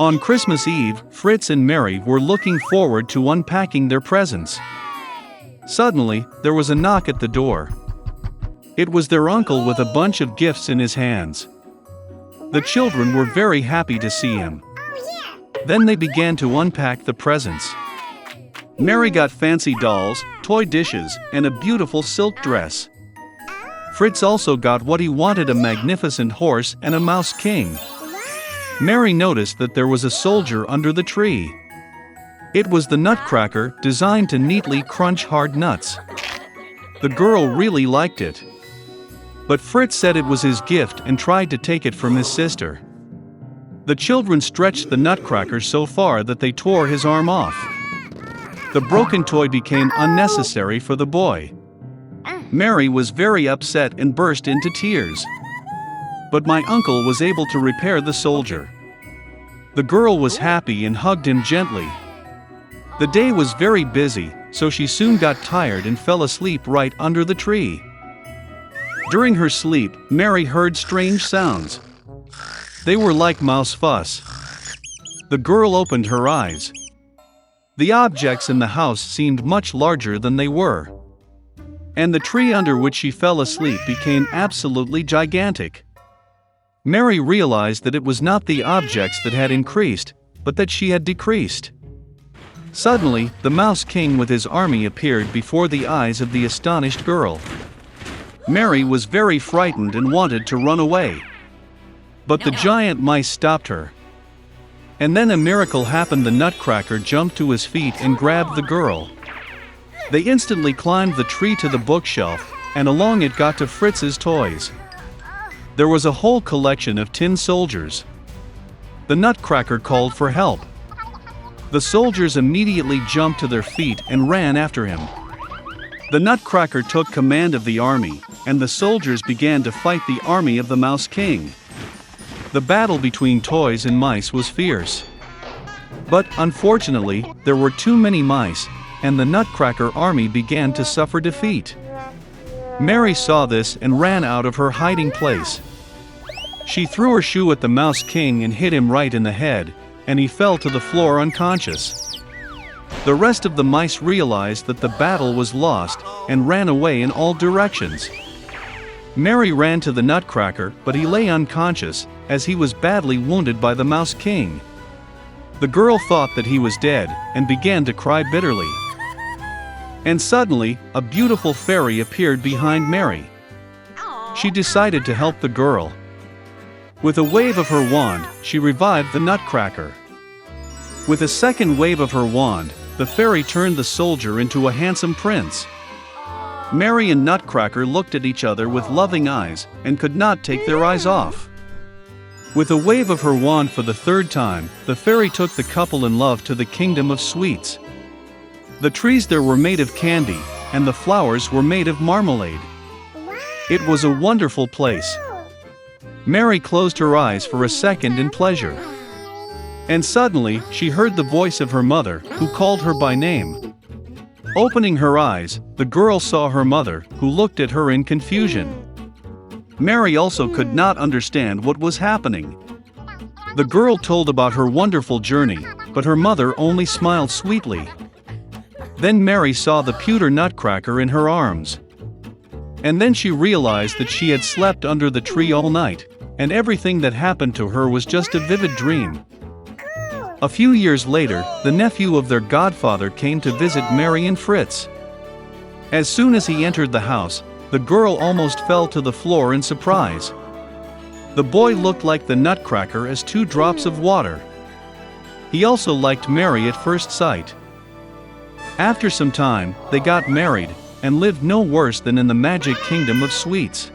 On Christmas Eve, Fritz and Mary were looking forward to unpacking their presents. Suddenly, there was a knock at the door. It was their uncle with a bunch of gifts in his hands. The children were very happy to see him. Then they began to unpack the presents. Mary got fancy dolls, toy dishes, and a beautiful silk dress. Fritz also got what he wanted, a magnificent horse and a mouse king. Mary noticed that there was a soldier under the tree. It was the Nutcracker, designed to neatly crunch hard nuts. The girl really liked it. But Fritz said it was his gift and tried to take it from his sister. The children stretched the Nutcracker so far that they tore his arm off. The broken toy became unnecessary for the boy. Mary was very upset and burst into tears. But my uncle was able to repair the soldier. The girl was happy and hugged him gently. The day was very busy, so she soon got tired and fell asleep right under the tree. During her sleep, Mary heard strange sounds. They were like mouse fuss. The girl opened her eyes. The objects in the house seemed much larger than they were. And the tree under which she fell asleep became absolutely gigantic. Mary realized that it was not the objects that had increased, but that she had decreased. Suddenly, the Mouse King with his army appeared before the eyes of the astonished girl. Mary was very frightened and wanted to run away. But the giant mice stopped her. And then a miracle happened. The Nutcracker jumped to his feet and grabbed the girl. They instantly climbed the tree to the bookshelf, and along it got to Fritz's toys. There was a whole collection of tin soldiers. The Nutcracker called for help. The soldiers immediately jumped to their feet and ran after him. The Nutcracker took command of the army, and the soldiers began to fight the army of the Mouse King. The battle between toys and mice was fierce. But, unfortunately, there were too many mice, and the Nutcracker army began to suffer defeat. Mary saw this and ran out of her hiding place. She threw her shoe at the Mouse King and hit him right in the head, and he fell to the floor unconscious. The rest of the mice realized that the battle was lost and ran away in all directions. Mary ran to the Nutcracker, but he lay unconscious, as he was badly wounded by the Mouse King. The girl thought that he was dead, and began to cry bitterly. And suddenly, a beautiful fairy appeared behind Mary. She decided to help the girl. With a wave of her wand, she revived the Nutcracker. With a second wave of her wand, the fairy turned the soldier into a handsome prince. Mary and Nutcracker looked at each other with loving eyes, and could not take their eyes off. With a wave of her wand for the third time, the fairy took the couple in love to the kingdom of sweets. The trees there were made of candy, and the flowers were made of marmalade. It was a wonderful place. Mary closed her eyes for a second in pleasure. And suddenly, she heard the voice of her mother, who called her by name. Opening her eyes, the girl saw her mother, who looked at her in confusion. Mary also could not understand what was happening. The girl told about her wonderful journey, but her mother only smiled sweetly. Then Mary saw the pewter Nutcracker in her arms. And then she realized that she had slept under the tree all night, and everything that happened to her was just a vivid dream. A few years later, the nephew of their godfather came to visit Mary and Fritz. As soon as he entered the house, the girl almost fell to the floor in surprise. The boy looked like the Nutcracker as 2 drops of water. He also liked Mary at first sight. After some time, they got married, and lived no worse than in the magic kingdom of sweets.